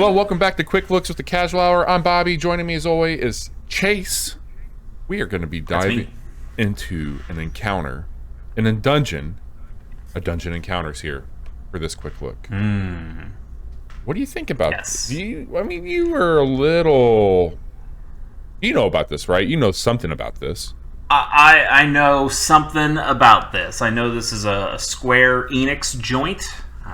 Well, welcome back to Quick Looks with the Casual Hour. I'm Bobby. Joining me as always is Chase. We are going to be diving into an encounter in a dungeon. A dungeon encounters here for this quick look. What do you think about this? You were a little... You know about this, right? You know something about this. I know something about this. I know this is a Square Enix joint.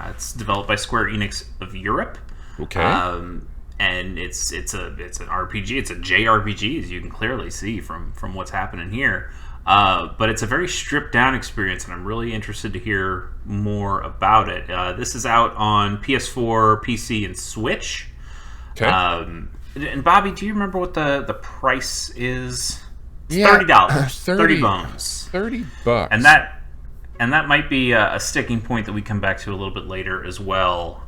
It's developed by Square Enix of Europe. Okay. And it's an RPG. It's a JRPG, as you can clearly see from what's happening here. But it's a very stripped down experience, and I'm really interested to hear more about it. This is out on PS4, PC, and Switch. Okay. And Bobby, do you remember what the price is? It's Yeah, $30. 30 bones. $30. And that might be a sticking point that we come back to a little bit later as well.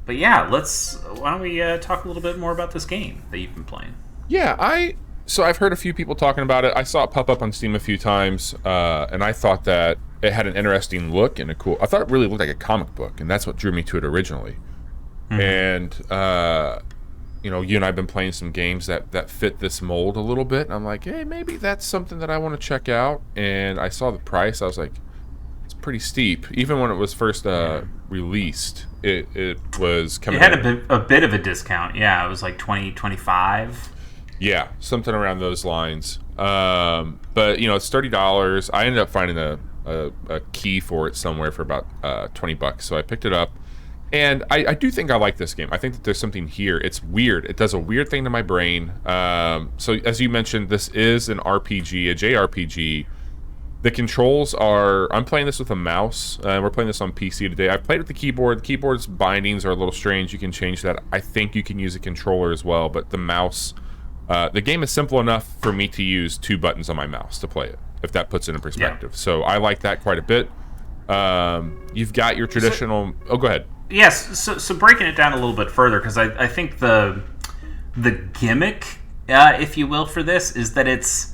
But yeah, why don't we talk a little bit more about this game that you've been playing? Yeah, so I've heard a few people talking about it. I saw it pop up on Steam a few times, and I thought that it had an interesting look and I thought it really looked like a comic book, and that's what drew me to it originally. And you and I have been playing some games that fit this mold a little bit, and I'm like, hey, maybe that's something that I want to check out. And I saw the price. I was like, it's pretty steep. Even when it was first released, it was coming. It had a bit of a discount. Yeah, it was like 20, 25. Yeah, something around those lines. But it's $30. I ended up finding a key for it somewhere for about $20, so I picked it up. And I do think I like this game. I think that there's something here. It's weird. It does a weird thing to my brain. So as you mentioned, this is an RPG, a JRPG. The controls are... I'm playing this with a mouse. We're playing this on PC today. I've played with the keyboard. The keyboard's bindings are a little strange. You can change that. I think you can use a controller as well, but the mouse... the game is simple enough for me to use 2 buttons on my mouse to play it, if that puts it in perspective. Yeah. So I like that quite a bit. You've got your traditional... Oh, go ahead. Yes, so breaking it down a little bit further, because I think the gimmick, if you will, for this is that it's,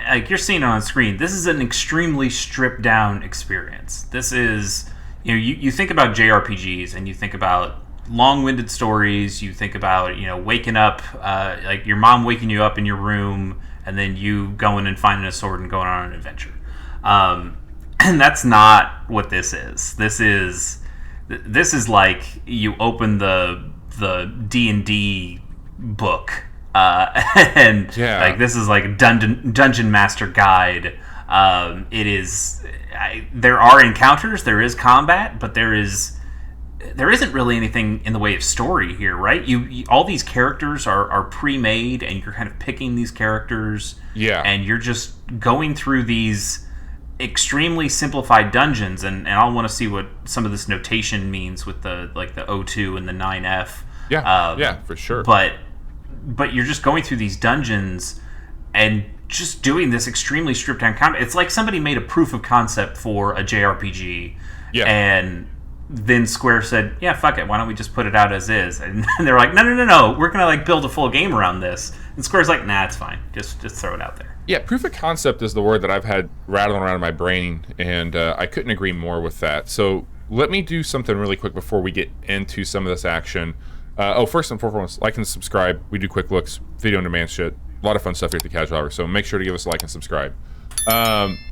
like you're seeing it on screen, this is an extremely stripped down experience. This is, you think about JRPGs and you think about long-winded stories, you think about, waking up, like your mom waking you up in your room and then you going and finding a sword and going on an adventure. And that's not what this is. This is like you open the D&D book, and like this is like dungeon master guide. It is. There are encounters, there is combat, but there isn't really anything in the way of story here, right? You all these characters are pre-made, and you're kind of picking these characters, and you're just going through these extremely simplified dungeons, and I'll want to see what some of this notation means with the O2 and the 9F. For sure. But you're just going through these dungeons and just doing this extremely stripped down combat. It's like somebody made a proof of concept for a JRPG, and then Square said, "Yeah, fuck it. Why don't we just put it out as is?" And they're like, "No. We're gonna build a full game around this." And Square's like, "Nah, it's fine. Just throw it out there." Yeah, proof of concept is the word that I've had rattling around in my brain, and I couldn't agree more with that. So let me do something really quick before we get into some of this action. First and foremost, like and subscribe. We do quick looks, video on demand shit. A lot of fun stuff here at the Casual Hour, so make sure to give us a like and subscribe.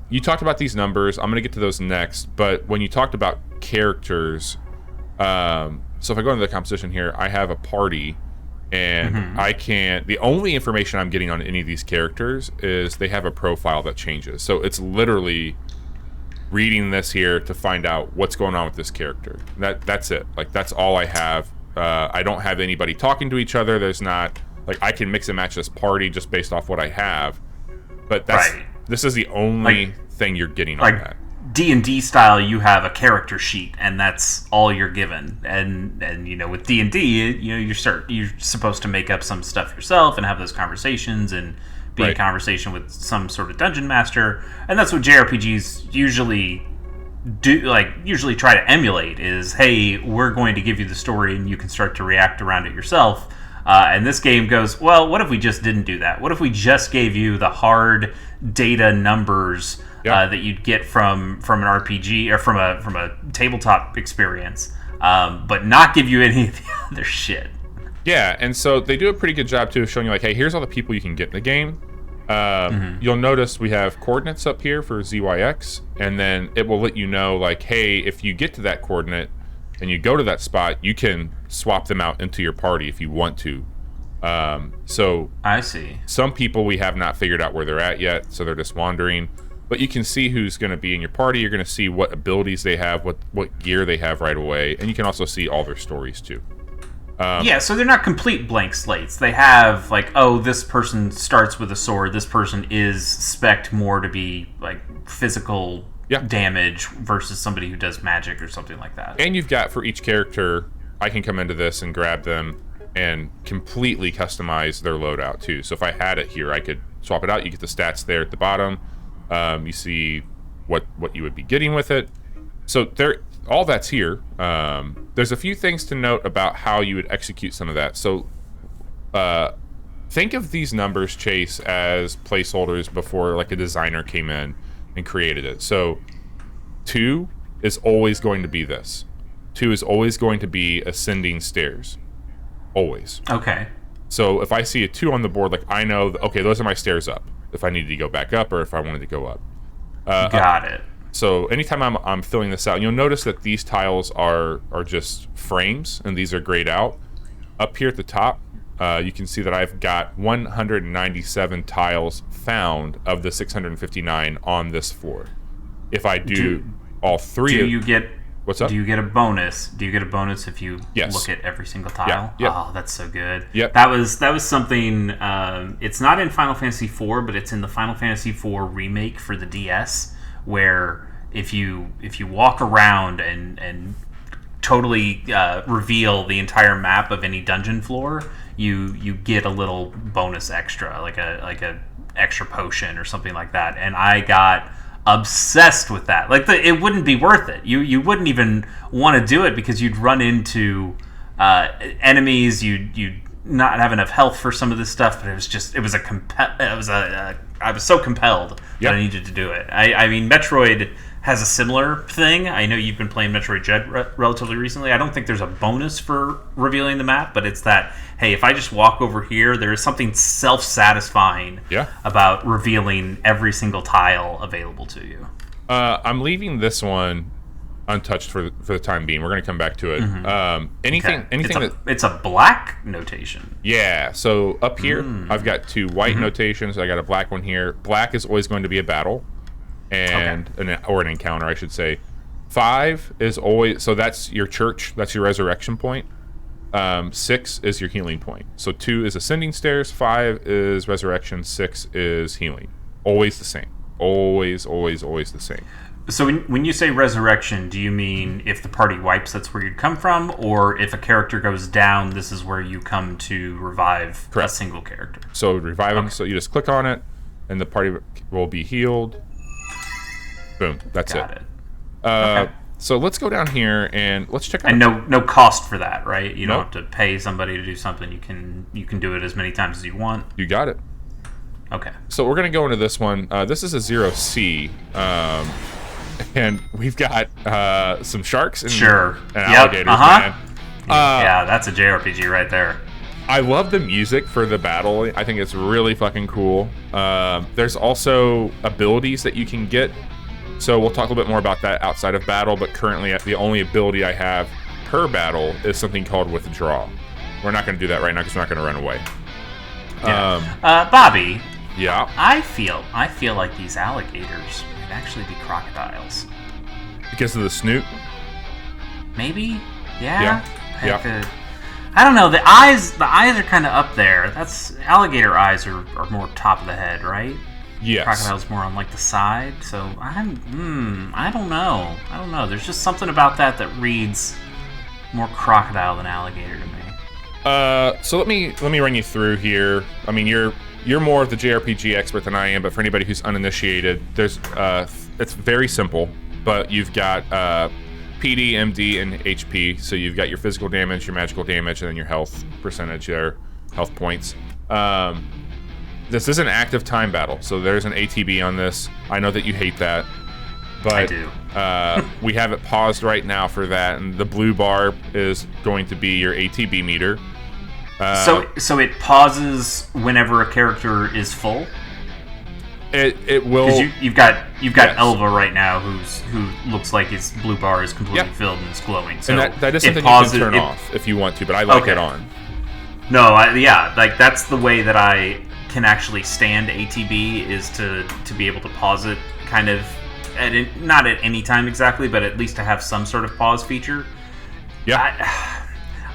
You talked about these numbers. I'm going to get to those next, but when you talked about characters, so if I go into the composition here, I have a party, and the only information I'm getting on any of these characters is they have a profile that changes. So it's literally reading this here to find out what's going on with this character. That's it. Like, that's all I have. I don't have anybody talking to each other. There's not, like, I can mix and match this party just based off what I have. But this is the only thing you're getting on that. D&D style, you have a character sheet, and that's all you're given. And with D&D, you're supposed to make up some stuff yourself and have those conversations and be in conversation with some sort of dungeon master. And that's what JRPGs usually do, usually try to emulate is, hey, we're going to give you the story and you can start to react around it yourself. And this game goes, well, what if we just didn't do that? What if we just gave you the hard data numbers that you'd get from an RPG or from a tabletop experience, but not give you any of the other shit. Yeah, and so they do a pretty good job too of showing you like, hey, here's all the people you can get in the game. You'll notice we have coordinates up here for ZYX, and then it will let you know like, hey, if you get to that coordinate and you go to that spot, you can swap them out into your party if you want to. So I see. Some people we have not figured out where they're at yet, so they're just wandering. But you can see who's going to be in your party. You're going to see what abilities they have, what gear they have right away, and you can also see all their stories too. So they're not complete blank slates. They have, like, oh, this person starts with a sword. This person is spec'd more to be, like, physical damage versus somebody who does magic or something like that. And you've got, for each character, I can come into this and grab them and completely customize their loadout, too. So if I had it here, I could swap it out. You get the stats there at the bottom. You see what you would be getting with it. So all that's here. There's a few things to note about how you would execute some of that. So think of these numbers, Chase, as placeholders before like a designer came in and created it. So 2 is always going to be this. 2 is always going to be ascending stairs. Always. Okay. So if I see a 2 on the board, like I know, okay, those are my stairs up. If I needed to go back up or if I wanted to go up. Got it. So anytime I'm filling this out, you'll notice that these tiles are just frames, and these are grayed out. Up here at the top, you can see that I've got 197 tiles found of the 659 on this floor. If I do all three... What's up? Do you get a bonus? Do you get a bonus if you look at every single tile? Yeah. Yep. Oh, that's so good. Yep. That was something. It's not in Final Fantasy IV, but it's in the Final Fantasy IV remake for the DS, where if you walk around and totally reveal the entire map of any dungeon floor, you get a little bonus extra, like a extra potion or something like that. And I got obsessed with that. Like it wouldn't be worth it. You wouldn't even want to do it because you'd run into enemies. You'd not have enough health for some of this stuff. But I was so compelled that I needed to do it. I mean, Metroid has a similar thing. I know you've been playing Metroid Dread relatively recently. I don't think there's a bonus for revealing the map, but it's that, hey, if I just walk over here, there is something self-satisfying about revealing every single tile available to you. I'm leaving this one untouched for the time being. We're going to come back to it. Anything it's a black notation. Yeah, so up here, I've got 2 white notations. I got a black one here. Black is always going to be a battle. And an encounter, I should say. 5 is always, so that's your church, that's your resurrection point. 6 is your healing point. So 2 is ascending stairs, 5 is resurrection, 6 is healing. Always the same. Always the same. So when you say resurrection, do you mean if the party wipes, that's where you'd come from? Or if a character goes down, this is where you come to revive a single character? So reviving, so you just click on it, and the party will be healed. Boom. That's Got it. So let's go down here and let's check out. And no cost for that, right? You don't have to pay somebody to do something. You can do it as many times as you want. You got it. Okay. So we're gonna go into this one. This is a 0C, and we've got some sharks and alligators. Man. Yeah, that's a JRPG right there. I love the music for the battle. I think it's really fucking cool. There's also abilities that you can get. So we'll talk a little bit more about that outside of battle, but currently the only ability I have per battle is something called Withdraw. We're not going to do that right now because we're not going to run away. Yeah. Bobby. Yeah? I feel like these alligators might actually be crocodiles. Because of the snoot? Maybe? Yeah. I don't know. The eyes are kind of up there. That's alligator eyes are more top of the head, right? Yes. Crocodile's more on like the side. So I don't know. There's just something about that reads more crocodile than alligator to me. So let me run you through here. I mean, you're more of the JRPG expert than I am, but for anybody who's uninitiated, there's it's very simple. But you've got PD, MD, and HP. So you've got your physical damage, your magical damage, and then your health percentage there, health points. this is an active time battle, so there's an ATB on this. I know that you hate that, but I do. We have it paused right now for that, and the blue bar is going to be your ATB meter. So it pauses whenever a character is full. It will. Because you've got Yes. Elva right now, who looks like his blue bar is completely Yep. filled and is glowing. So And that is it something pauses, you can turn off if you want to, but I like it on. No, like that's the way that I can actually stand ATB, is to be able to pause it kind of not at any time exactly, but at least to have some sort of pause feature. Yeah.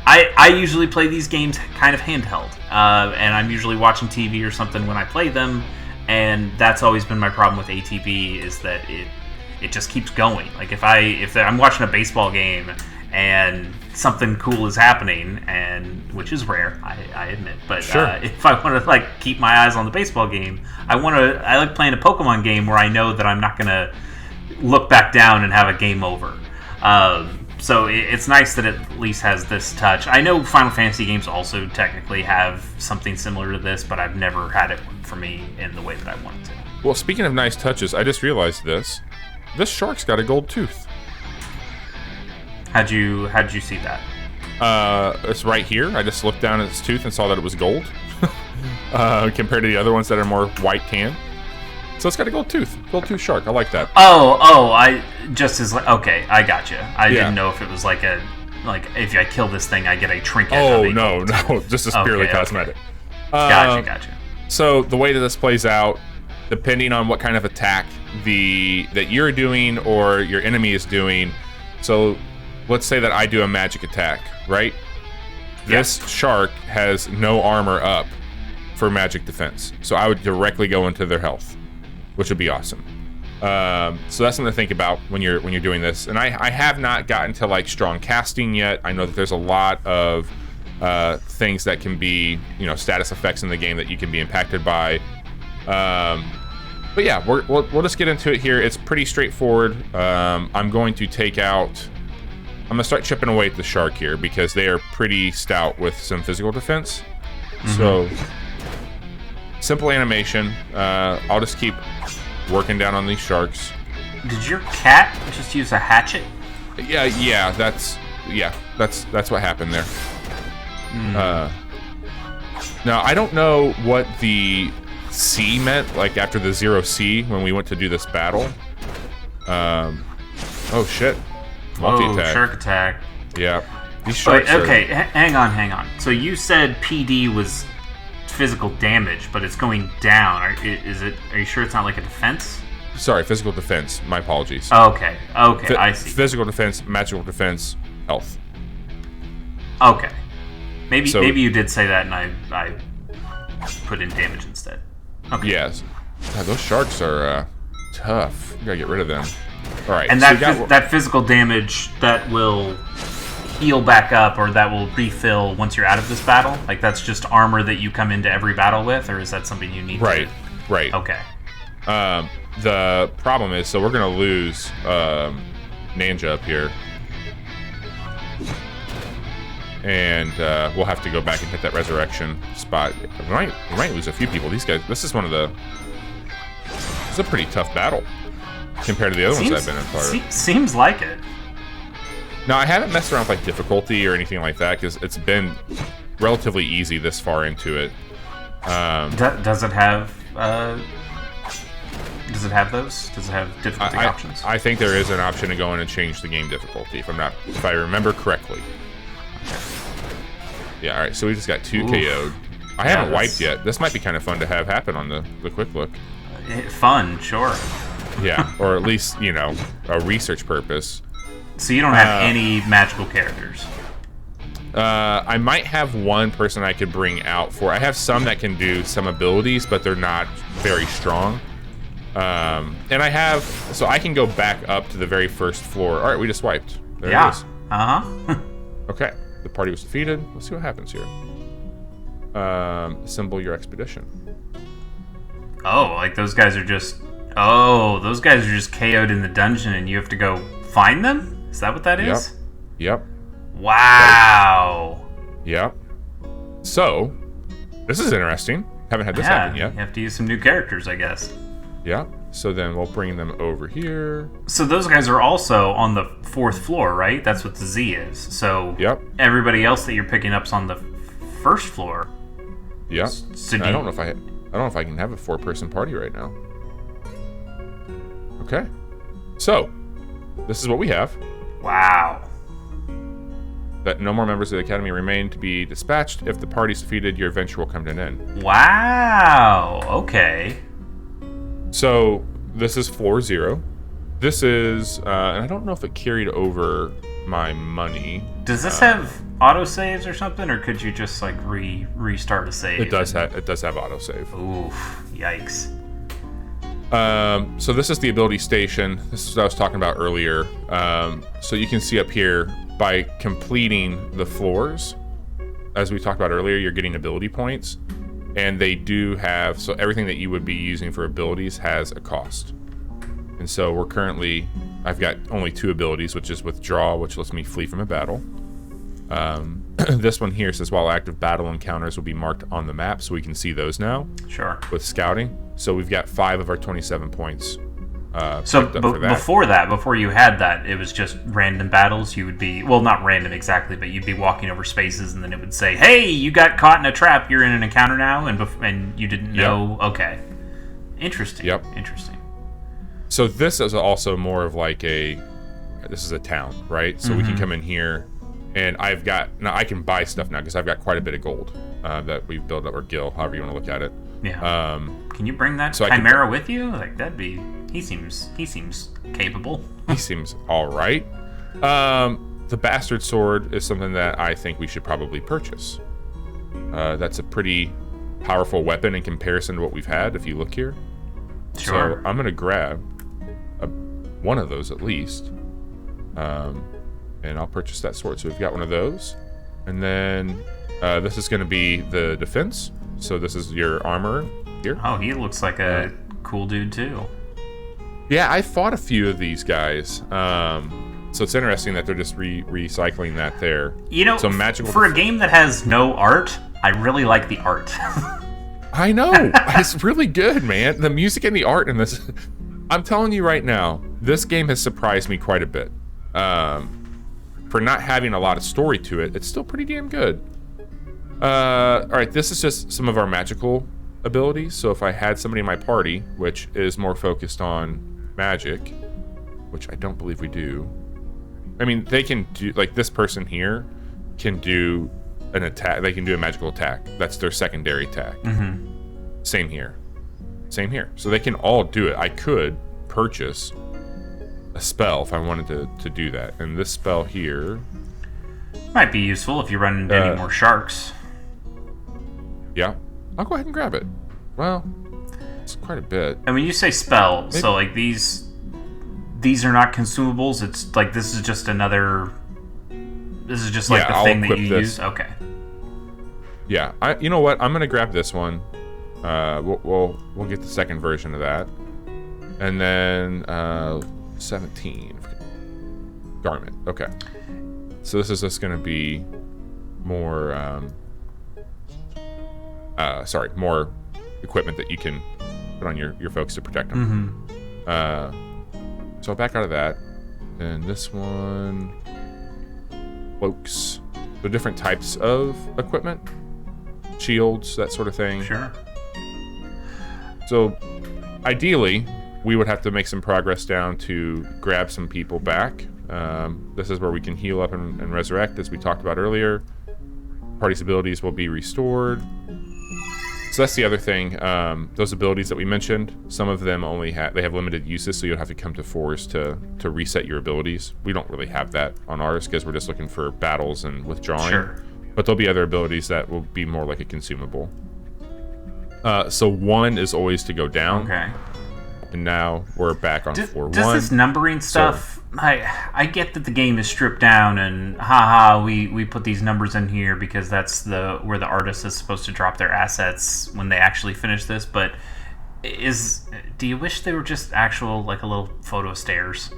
I usually play these games kind of handheld, and I'm usually watching TV or something when I play them, and that's always been my problem with ATB, is that it just keeps going. Like if I'm watching a baseball game and something cool is happening, and which is rare, I admit, but sure. If I want to like keep my eyes on the baseball game, I like playing a Pokemon game where I know that I'm not gonna look back down and have a game over. So it's nice that it at least has this touch. I know Final Fantasy games also technically have something similar to this, but I've never had it work for me in the way that I wanted to. Well, speaking of nice touches, I just realized this. This shark's got a gold tooth. How'd you see that? It's right here. I just looked down at its tooth and saw that it was gold, compared to the other ones that are more white tan. So it's got a gold tooth shark. I like that. I just as like, okay, I gotcha. I didn't know if it was like if I kill this thing, I get a trinket. Oh no, just as purely cosmetic. Gotcha. So the way that this plays out, depending on what kind of attack that you're doing or your enemy is doing. So let's say that I do a magic attack, right? Yes. This shark has no armor up for magic defense, so I would directly go into their health, which would be awesome. So that's something to think about when you're doing this. And I have not gotten to like strong casting yet. I know that there's a lot of things that can be, status effects in the game that you can be impacted by. But yeah, we'll just get into it here. It's pretty straightforward. I'm going to start chipping away at the shark here because they are pretty stout with some physical defense. Mm-hmm. So simple animation. I'll just keep working down on these sharks. Did your cat just use a hatchet? Yeah. That's what happened there. Now I don't know what the C meant, like after the 0C when we went to do this battle. Oh shit. Multi-attack. Oh, shark attack. Yeah. These sharks okay, hang on. So you said PD was physical damage, but it's going down. Are you sure it's not like a defense? Sorry, physical defense. My apologies. Okay, I see. Physical defense, magical defense, health. Okay. Maybe you did say that and I put in damage instead. Okay. Yes. God, those sharks are tough. You gotta get rid of them. All right. And so that physical damage that will heal back up, or that will refill once you're out of this battle? Like that's just armor that you come into every battle with, or is that something you need Right. Okay. The problem is, so we're going to lose Ninja up here. And we'll have to go back and hit that resurrection spot. We might lose a few people. These guys, this is a pretty tough battle compared to the other ones I've been in part of. Seems like it. Now, I haven't messed around with like difficulty or anything like that because it's been relatively easy this far into it. Does it have those? Does it have difficulty options? I think there is an option to go in and change the game difficulty if I remember correctly. Yeah, all right. So we just got 2 KO'd. I haven't wiped yet. This might be kind of fun to have happen on the quick look. Fun, sure. Yeah, or at least a research purpose. So you don't have any magical characters? I might have one person I could bring out for. I have some that can do some abilities, but they're not very strong. And so I can go back up to the very first floor. All right, we just wiped. There it is. Okay, the party was defeated. Let's see what happens here. Assemble your expedition. Oh, like those guys are just KO'd in the dungeon, and you have to go find them? Is that what that is? Yep. Wow. Yep. So, this is interesting. Haven't had this happen yet. You have to use some new characters, I guess. Yeah. So then we'll bring them over here. So those guys are also on the 4th floor, right? That's what the Z is. So yep. Everybody else that you're picking up's on the 1st floor. Yep. So I don't know if I can have a 4-person party right now. Okay. So this is what we have. Wow. That no more members of the Academy remain to be dispatched. If the party's defeated, your adventure will come to an end. Wow. Okay. So this is floor 0. This is, and I don't know if it carried over my money. Does this have autosaves or something, or could you just like restart a save? It does have autosave. Oof! Yikes. So this is the ability station. This is what I was talking about earlier. So you can see up here, by completing the floors, as we talked about earlier, you're getting ability points. And they do have, so everything that you would be using for abilities has a cost. And so I've got only 2 abilities, which is Withdraw, which lets me flee from a battle. This one here says, while active battle encounters will be marked on the map, so we can see those now. Sure. With Scouting. So we've got 5 of our 27 points. So before you had that, it was just random battles. You would be, well, not random exactly, but you'd be walking over spaces, and then it would say, "Hey, you got caught in a trap. You're in an encounter now," and you didn't know. Yep. Okay, interesting. Yep. Interesting. So this is also more of like this is a town, right? So we can come in here, and now I can buy stuff now because I've got quite a bit of gold that we've built up, or gil, however you want to look at it. Yeah. Can you bring that Chimera with you? Like that'd be. He seems capable. He seems all right. The Bastard Sword is something that I think we should probably purchase. That's a pretty powerful weapon in comparison to what we've had, if you look here. Sure. So I'm going to grab one of those at least. And I'll purchase that sword. So we've got one of those. And then this is going to be the defense. So this is your armor here. Oh, he looks like a cool dude too. Yeah, I fought a few of these guys. So it's interesting that they're just recycling that there. You know, so for a game that has no art, I really like the art. I know. It's really good, man. The music and the art in this. I'm telling you right now, this game has surprised me quite a bit. For not having a lot of story to it, it's still pretty damn good. All right, this is just some of our magical abilities. So if I had somebody in my party, which is more focused on magic, which I don't believe we do. I mean, they can do, like this person here can do an attack. They can do a magical attack. That's their secondary attack. Mm-hmm. Same here. So they can all do it. I could purchase a spell if I wanted to do that. And this spell here might be useful if you run into any more sharks. Yeah. I'll go ahead and grab it. Well, it's quite a bit. And when you say spell, maybe. So like these are not consumables. It's like this is just like the thing that you use. Okay. Yeah. You know what? I'm gonna grab this one. We'll get the second version of that, and then 17 garment. Okay. So this is just gonna be more. More equipment that you can put on your folks to protect them. Mm-hmm. So I'll back out of that. And this one, cloaks. So different types of equipment, shields, that sort of thing. Sure. So ideally, we would have to make some progress down to grab some people back. This is where we can heal up and resurrect, as we talked about earlier. Party's abilities will be restored. So that's the other thing. Those abilities that we mentioned, some of them only have limited uses, so you'll have to come to 4s to reset your abilities. We don't really have that on ours because we're just looking for battles and withdrawing. Sure. But there'll be other abilities that will be more like a consumable. So 1 is always to go down. Okay. And now we're back on floor 1. Does this numbering stuff... I get that the game is stripped down and we put these numbers in here because that's where the artist is supposed to drop their assets when they actually finish this, but do you wish they were just actual like a little photo stairs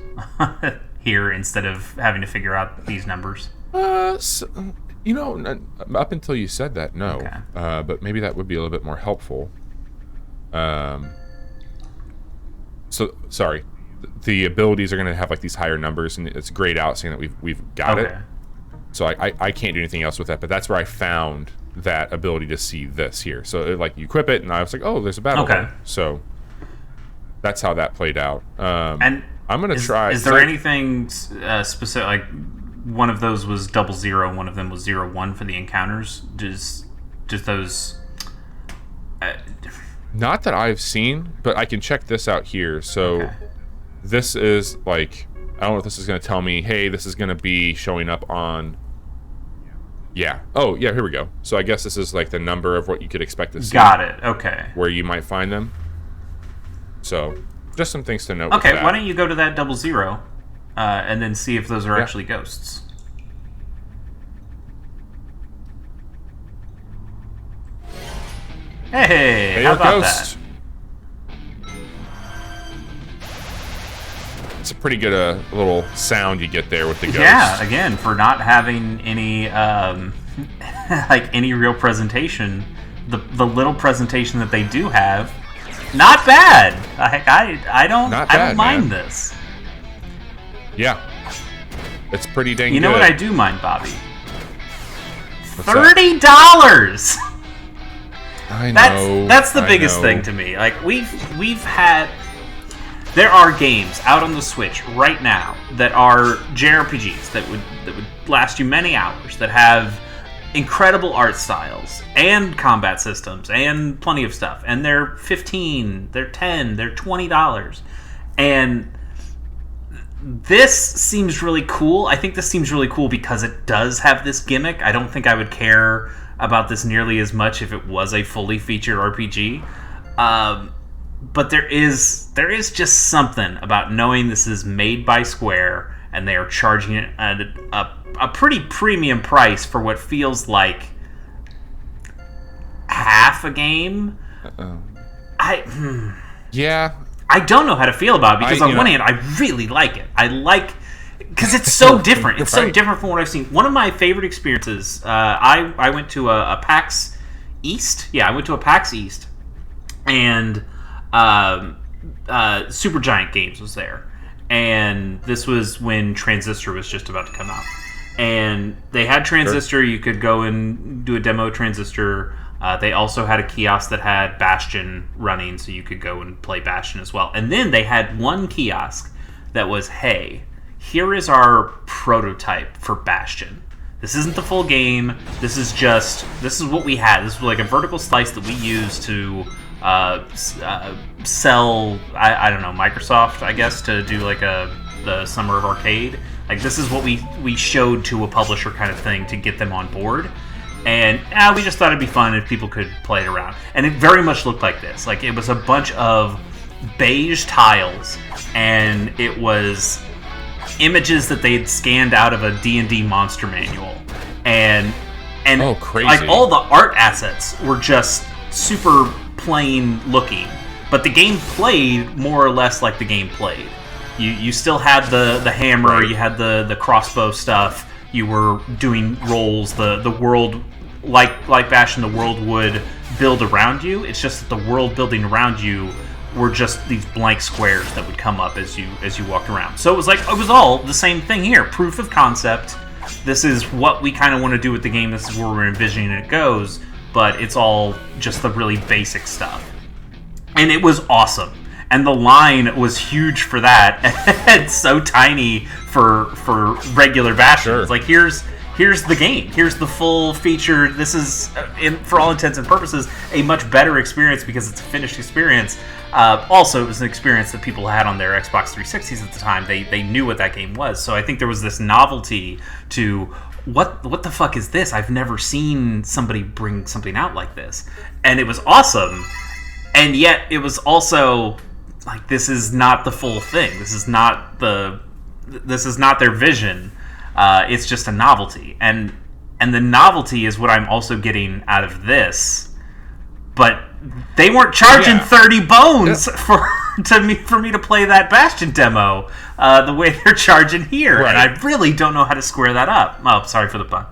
here instead of having to figure out these numbers? Up until you said that, no. Okay. But maybe that would be a little bit more helpful. So sorry, the abilities are going to have like these higher numbers, and it's grayed out saying that we've got it. So I can't do anything else with that. But that's where I found that ability to see this here. So like you equip it, and I was like, oh, there's a battle. Okay. There. So that's how that played out. And I'm going to try. Is there anything specific? Like one of those was 00, one of them was 01 for the encounters. Just those. Not that I've seen, but I can check this out here. So this is like, I don't know if this is going to tell me, hey, this is going to be showing up on. Yeah. Oh, yeah, here we go. So I guess this is like the number of what you could expect to see. Got it. Okay. Where you might find them. So just some things to note. Okay, with that. why don't you go to that 00 and then see if those are actually ghosts. Hey, how about ghost. That? It's a pretty good little sound you get there with the ghost. Yeah, again, for not having any like any real presentation, the little presentation that they do have, not bad. I don't mind this. Yeah, it's pretty dang good. You know what I do mind, Bobby? What's $30. I know. That's the biggest thing to me. Like we've had. There are games out on the Switch right now that are JRPGs that would last you many hours, that have incredible art styles and combat systems and plenty of stuff, and they're $15, they're $10, they're $20, and this seems really cool. I think this seems really cool because it does have this gimmick. I don't think I would care about this nearly as much if it was a fully featured RPG. But there is just something about knowing this is made by Square and they are charging it at a pretty premium price for what feels like half a game. Yeah. I don't know how to feel about it because on one hand, I really like it. I like... Because it's so different. It's so different from what I've seen. One of my favorite experiences, I went to a PAX East. Yeah, I went to a PAX East. And Supergiant Games was there. And this was when Transistor was just about to come out. And they had Transistor. Sure. You could go and do a demo of Transistor. They also had a kiosk that had Bastion running, so you could go and play Bastion as well. And then they had one kiosk that was, hey, here is our prototype for Bastion. This isn't the full game. This is what we had. This was like a vertical slice that we used to sell, I don't know, Microsoft, I guess, to do like the Summer of Arcade. Like, this is what we showed to a publisher kind of thing to get them on board. And we just thought it'd be fun if people could play it around. And it very much looked like this. Like, it was a bunch of beige tiles, and it was images that they'd scanned out of a D&D monster manual. And oh, crazy. Like, all the art assets were just super plain looking. But the game played more or less like the game played. You still had the hammer, right. You had the crossbow stuff, you were doing rolls, the world, like Bastion, the world would build around you. It's just that the world building around you were just these blank squares that would come up as you walked around. So it was all the same thing here. Proof of concept. This is what we kind of want to do with the game. This is where we're envisioning it goes. But it's all just the really basic stuff. And it was awesome. And the line was huge for that. And so tiny for regular Bastion. Sure. It's like, here's the game. Here's the full feature. This is, for all intents and purposes, a much better experience because it's a finished experience. Also, it was an experience that people had on their Xbox 360s at the time. They knew what that game was. So I think there was this novelty to, what the fuck is this? I've never seen somebody bring something out like this. And it was awesome. And yet, it was also, like, this is not the full thing. This is not their vision. It's just a novelty, and the novelty is what I'm also getting out of this. But they weren't charging 30 bones for me to play that Bastion demo the way they're charging here, right. And I really don't know how to square that up. Oh, sorry for the pun.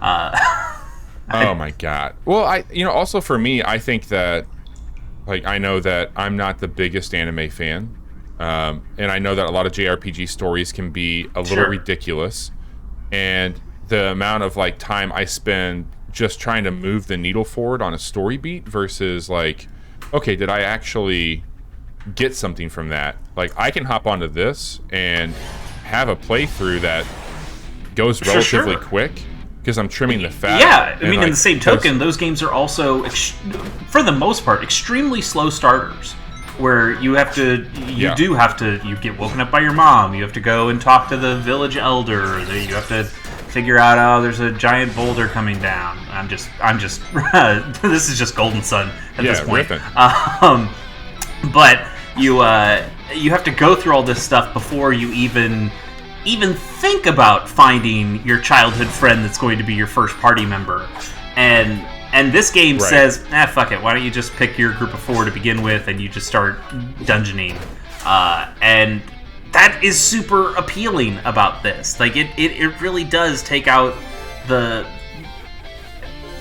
Oh my god. Well, also for me, I think that, like, I know that I'm not the biggest anime fan, and I know that a lot of JRPG stories can be a little ridiculous, and the amount of like time I spend just trying to move the needle forward on a story beat versus like, okay, did I actually get something from that? Like, I can hop onto this and have a playthrough that goes relatively quick because I'm trimming the fat. Yeah, I mean, like, in the same token, those games are also, for the most part, extremely slow starters. Where you have to, you get woken up by your mom. You have to go and talk to the village elder. You have to figure out, oh, there's a giant boulder coming down. I'm just, this is just Golden Sun at this point. But you have to go through all this stuff before you even think about finding your childhood friend that's going to be your first party member. And this game says, fuck it, why don't you just pick your group of 4 to begin with and you just start dungeoning. And that is super appealing about this. Like, it really does take out the...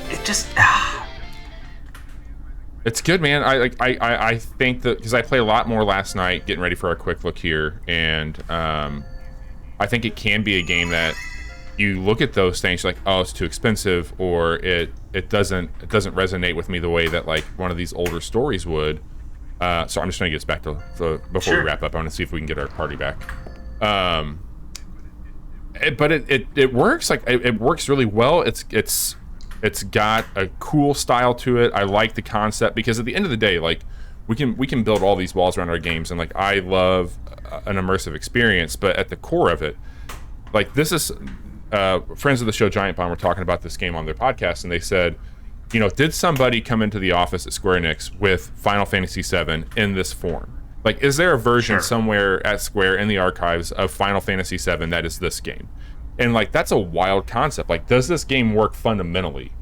It just... It's good, man. I think that... Because I played a lot more last night, getting ready for a quick look here, and I think it can be a game that you look at those things, you're like, oh, it's too expensive, or it doesn't resonate with me the way that like one of these older stories would. So I'm just going to get us back to before we wrap up. I want to see if we can get our party back. But it works. Like it works really well. It's got a cool style to it. I like the concept because at the end of the day, like we can build all these walls around our games, and like I love an immersive experience. But at the core of it, like this is. Friends of the show Giant Bomb were talking about this game on their podcast, and they said, did somebody come into the office at Square Enix with Final Fantasy VII in this form? Like, is there a version somewhere at Square in the archives of Final Fantasy VII that is this game? And like, that's a wild concept. Like, does this game work fundamentally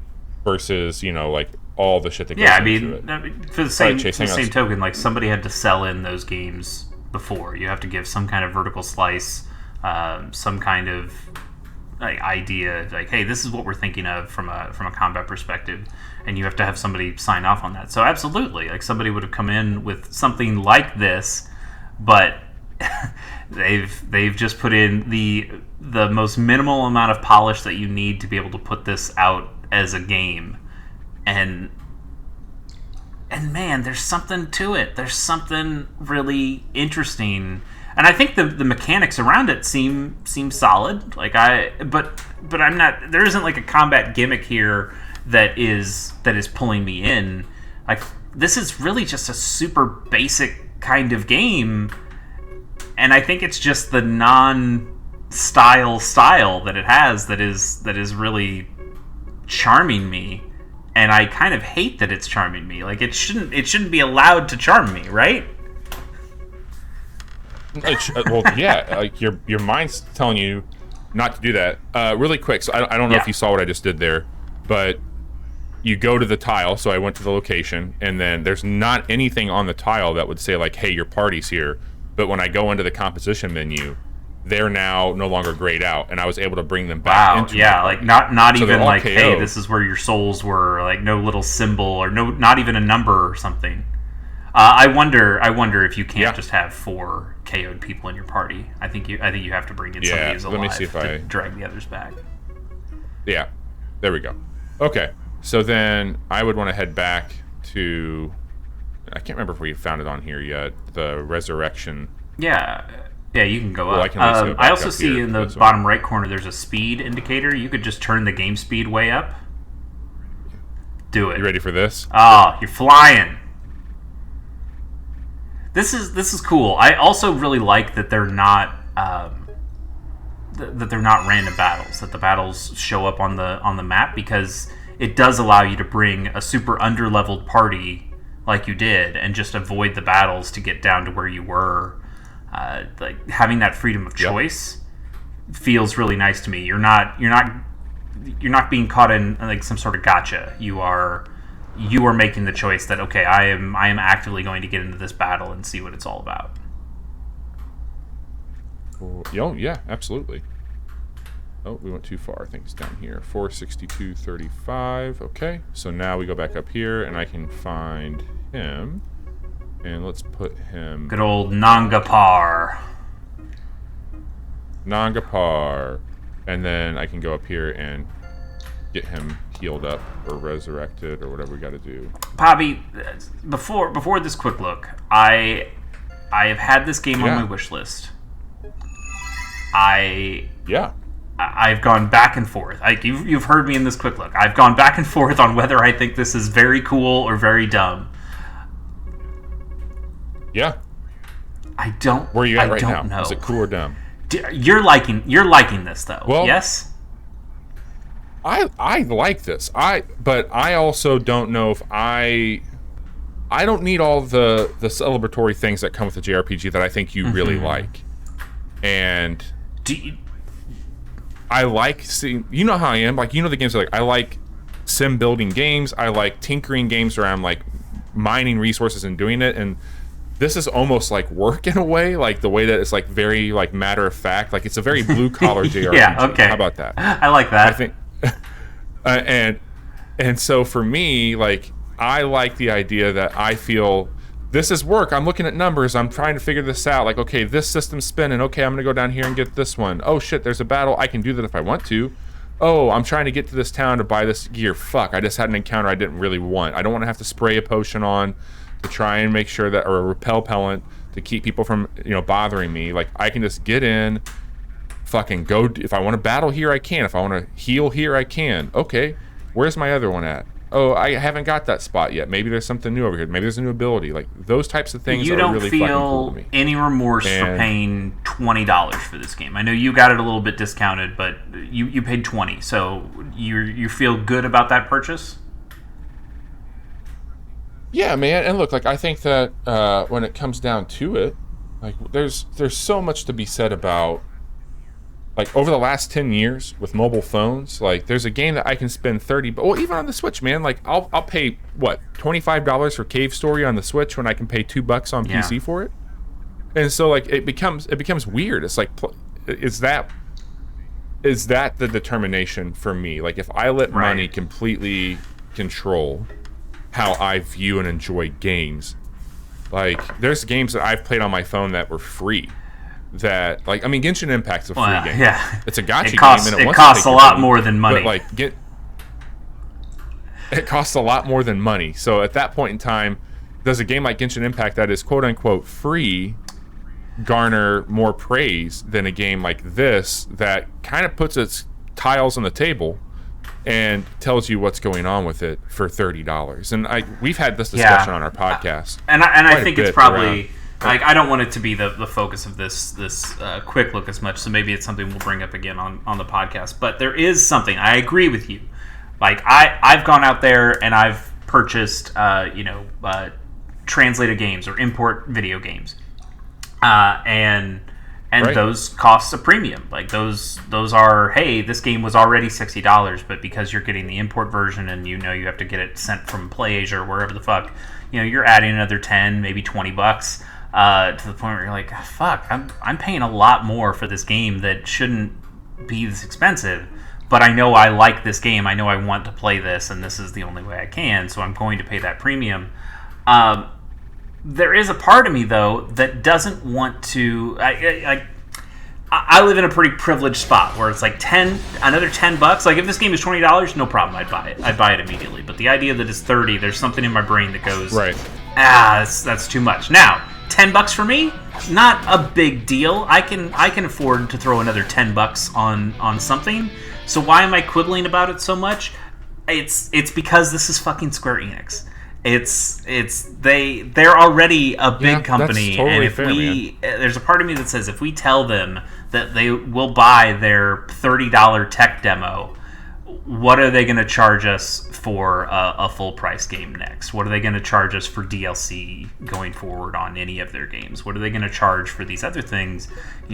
versus, like all the shit that goes into it? I mean, for the same token, like somebody had to sell in those games before. You have to give some kind of vertical slice, some kind of like idea, like, hey, this is what we're thinking of from a combat perspective, and you have to have somebody sign off on that. So absolutely, like somebody would have come in with something like this, but they've just put in the most minimal amount of polish that you need to be able to put this out as a game, and man, there's something to it. There's something really interesting. And I think the mechanics around it seem solid. Like but I'm not. There isn't like a combat gimmick here that is pulling me in. Like, this is really just a super basic kind of game, and I think it's just the style that it has that is really charming me. And I kind of hate that it's charming me. Like, it shouldn't be allowed to charm me, right? Well, yeah, like your mind's telling you not to do that. Really quick, so I don't know if you saw what I just did there, but you go to the tile, so I went to the location, and then there's not anything on the tile that would say, like, hey, your party's here. But when I go into the composition menu, they're now no longer grayed out, and I was able to bring them back into like not so even like, KO. Hey, this is where your souls were, like no little symbol or not even a number or something. I wonder if you can't just have 4 KO'd people in your party. I think you have to bring in somebody who's alive to drag the others back. Yeah, there we go. Okay, so then I would want to head back to... I can't remember if we found it on here yet. The resurrection. Yeah, you can go up. I also see in the bottom right corner there's a speed indicator. You could just turn the game speed way up. Do it. You ready for this? Oh, you're flying. This is cool. I also really like that they're not random battles. That the battles show up on the map, because it does allow you to bring a super underleveled party like you did and just avoid the battles to get down to where you were. Like, having that freedom of choice feels really nice to me. You're not being caught in like some sort of gotcha. You are making the choice that, okay, I am actively going to get into this battle and see what it's all about. Oh, yeah, absolutely. Oh, we went too far. I think it's down here. 462.35. Okay. So now we go back up here, and I can find him. And let's put him... Good old Nangapar. Nangapar. And then I can go up here and get him healed up or resurrected or whatever we got to do. Bobby, before this quick look, I have had this game on my wish list. I've gone back and forth. You've heard me in this quick look. I've gone back and forth on whether I think this is very cool or very dumb. Yeah. I don't. Where are you at right now? Know. Is it cool or dumb? You're liking this though. Well, yes. I like this. But I also don't know if I don't need all the celebratory things that come with the JRPG that I think you really like. And I like seeing, you know how I am, like, you know, the games I like sim building games. I like tinkering games where I'm like mining resources and doing it. And this is almost like work in a way, like the way that it's like very like matter of fact, like it's a very blue collar JRPG. Yeah, okay. How about that? I like that. I think, and so for me, like, I like the idea that I feel this is work. I'm looking at numbers. I'm trying to figure this out. Like, okay, this system's spinning. Okay, I'm gonna go down here and get this one. Oh shit, there's a battle. I can do that if I want to. Oh, I'm trying to get to this town to buy this gear. Fuck, I just had an encounter I didn't really want. I don't want to have to spray a potion on to try and make sure that, or a repel pellet to keep people from, you know, bothering me. Like, I can just get in, fucking go. If I want to battle here, I can. If I want to heal here, I can. Okay, where's my other one at? Oh, I haven't got that spot yet. Maybe there's something new over here. Maybe there's a new ability. Like, those types of things are really fucking cool to me. You don't feel any remorse for paying $20 for this game. I know you got it a little bit discounted, but you paid $20, so you feel good about that purchase? Yeah, man. And look, like, I think that when it comes down to it, like, there's so much to be said about, like, over the last 10 years with mobile phones, like, there's a game that I can spend well, even on the Switch, man, like, I'll pay what, $25 for Cave Story on the Switch when I can pay $2 on PC for it. And so, like, it becomes weird. It's like, is that the determination for me? Like, if I let money completely control how I view and enjoy games, like, there's games that I've played on my phone that were free. That, like, I mean, Genshin Impact's a free game. Yeah, it's a gacha game, and it costs a lot more than money. But, like, it costs a lot more than money. So at that point in time, does a game like Genshin Impact that is quote unquote free garner more praise than a game like this that kind of puts its tiles on the table and tells you what's going on with it for $30? And we've had this discussion on our podcast, and I think it's probably. Like, I don't want it to be the focus of this quick look as much, so maybe it's something we'll bring up again on the podcast. But there is something, I agree with you. Like, I've gone out there and I've purchased, translated games or import video games. And those cost a premium. Like, those are, hey, this game was already $60, but because you're getting the import version and you know you have to get it sent from PlayAsia or wherever the fuck, you know, you're adding another 10, maybe $20. To the point where you're like, fuck, I'm paying a lot more for this game that shouldn't be this expensive, but I know I like this game, I know I want to play this, and this is the only way I can, so I'm going to pay that premium. There is a part of me, though, that doesn't want to... I live in a pretty privileged spot where it's like another $10. Like, if this game is $20, no problem, I'd buy it. I'd buy it immediately. But the idea that it's $30, there's something in my brain that goes, that's too much. Now, $10 for me, not a big deal. I can afford to throw another $10 on something. So why am I quibbling about it so much? It's because this is fucking Square Enix. They're already a big company, totally and if there's a part of me that says if we tell them that they will buy their $30 tech demo, what are they going to charge us for a full price game next? What are they going to charge us for DLC going forward on any of their games? What are they going to charge for these other things?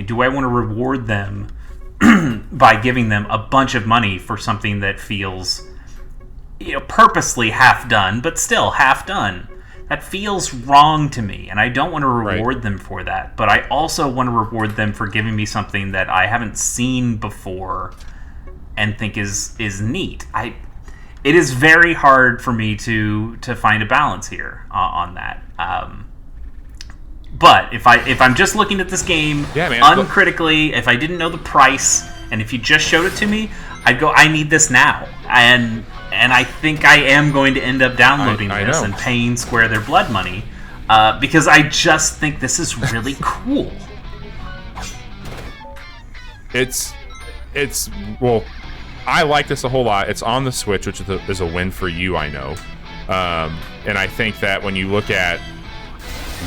Do I want to reward them by giving them a bunch of money for something that feels, purposely half done, but still half done? That feels wrong to me, and I don't want to reward them for that. But I also want to reward them for giving me something that I haven't seen before and think is neat. It is very hard for me to find a balance here on that. But if I'm just looking at this game uncritically, if I didn't know the price, and if you just showed it to me, I'd go, I need this now. And I think I am going to end up downloading this and paying Square their blood money, because I just think this is really cool. It's well, I like this a whole lot. It's on the Switch, which is a win for you, I know. And I think that when you look at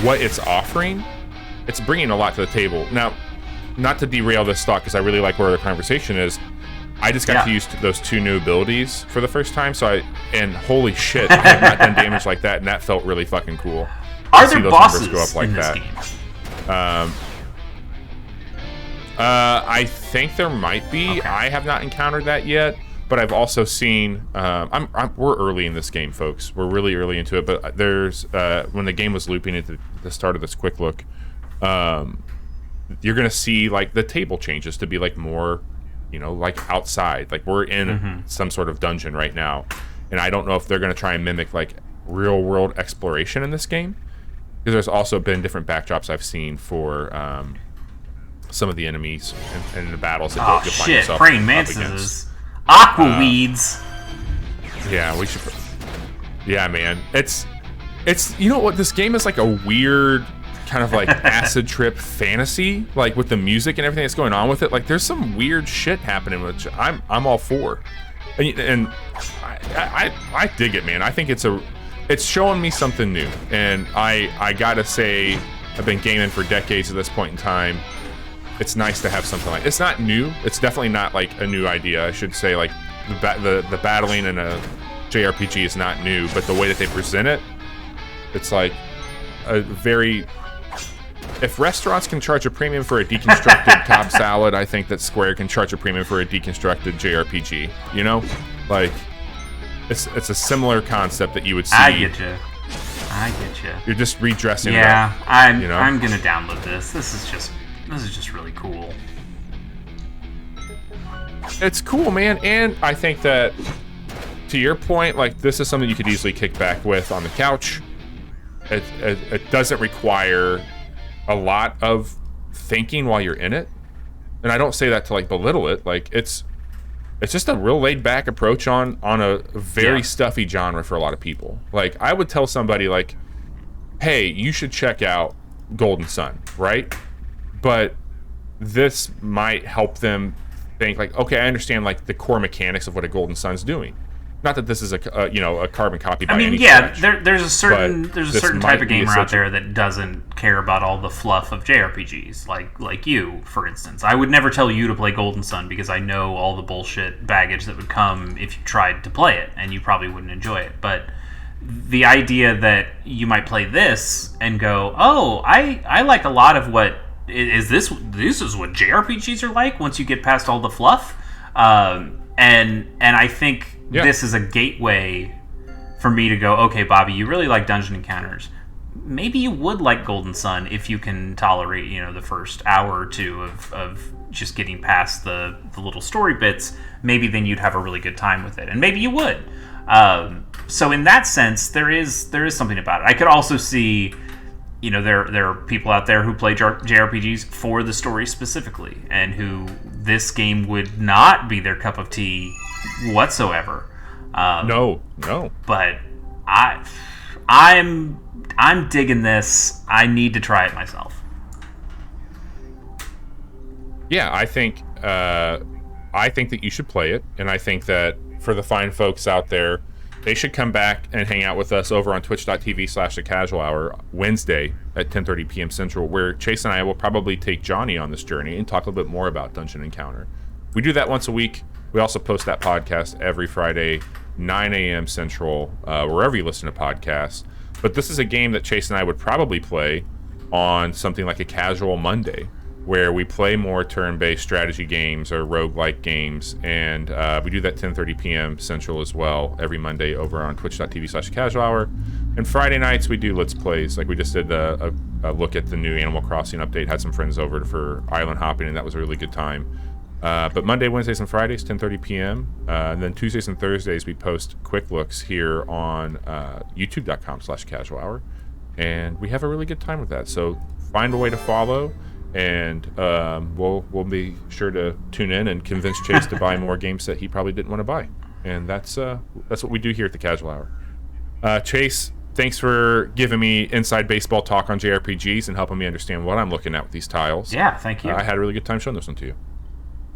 what it's offering, it's bringing a lot to the table. Now, not to derail this thought, because I really like where the conversation is, I just got to use those 2 new abilities for the first time, and holy shit, I have not done damage like that, and that felt really fucking cool. Are there bosses go up like in this game? I think there might be. Okay. I have not encountered that yet, but I've also seen. We're early in this game, folks. We're really early into it. But there's when the game was looping at the start of this quick look, you're gonna see like the table changes to be like more, like outside. Like we're in some sort of dungeon right now, and I don't know if they're gonna try and mimic like real world exploration in this game, because there's also been different backdrops I've seen for. Some of the enemies and the battles that you'll find yourself praying mantises, aquaweeds. Yeah, we should. Yeah, man, it's you know what, this game is like a weird kind of like acid trip fantasy, like with the music and everything that's going on with it. Like there's some weird shit happening, which I'm all for, and I dig it, man. I think it's showing me something new, and I gotta say, I've been gaming for decades at this point in time. It's nice to have something like it's not new. It's definitely not like a new idea. I should say like the battling in a JRPG is not new, but the way that they present it, it's like a very. If restaurants can charge a premium for a deconstructed Cobb salad, I think that Square can charge a premium for a deconstructed JRPG. Like it's a similar concept that you would see. I get you. You're just redressing. Yeah, I'm gonna download this. This is just really cool. It's cool, man, and I think that, to your point, like this is something you could easily kick back with on the couch. It doesn't require a lot of thinking while you're in it, and I don't say that to like belittle it. Like it's just a real laid back approach on a very stuffy genre for a lot of people. Like I would tell somebody like, hey, you should check out Golden Sun, right? But this might help them think like, okay, I understand like the core mechanics of what a Golden Sun's doing. Not that this is a carbon copy by any stretch, there's a certain type of gamer out there that doesn't care about all the fluff of JRPGs, like you, for instance. I would never tell you to play Golden Sun because I know all the bullshit baggage that would come if you tried to play it, and you probably wouldn't enjoy it. But the idea that you might play this and go, oh, I like a lot of what is this is what JRPGs are like once you get past all the fluff, and I think this is a gateway for me to go, okay, Bobby, you really like dungeon encounters. Maybe you would like Golden Sun if you can tolerate, the first hour or two of just getting past the little story bits. Maybe then you'd have a really good time with it, and maybe you would. So in that sense, there is something about it. I could also see, there are people out there who play JRPGs for the story specifically, and who this game would not be their cup of tea whatsoever. No. But I'm digging this. I need to try it myself. Yeah, I think that you should play it, and I think that for the fine folks out there, they should come back and hang out with us over on twitch.tv/The Casual Hour Wednesday at 10:30 p.m. Central, where Chase and I will probably take Johnny on this journey and talk a little bit more about Dungeon Encounter. We do that once a week. We also post that podcast every Friday, 9 a.m. Central, wherever you listen to podcasts. But this is a game that Chase and I would probably play on something like a Casual Monday, where we play more turn-based strategy games or roguelike games, and we do that 10:30 p.m. Central as well every Monday over on twitch.tv/casual hour. And Friday nights we do Let's Plays, like we just did a look at the new Animal Crossing update, had some friends over for island hopping, and that was a really good time. But Monday, Wednesdays, and Fridays, 10:30 p.m. And then Tuesdays and Thursdays, we post quick looks here on youtube.com/casual hour. And we have a really good time with that. So find a way to follow, and we'll be sure to tune in and convince Chase to buy more games that he probably didn't want to buy. And that's what we do here at the Casual Hour. Chase, thanks for giving me inside baseball talk on JRPGs and helping me understand what I'm looking at with these tiles. Yeah, thank you. I had a really good time showing this one to you.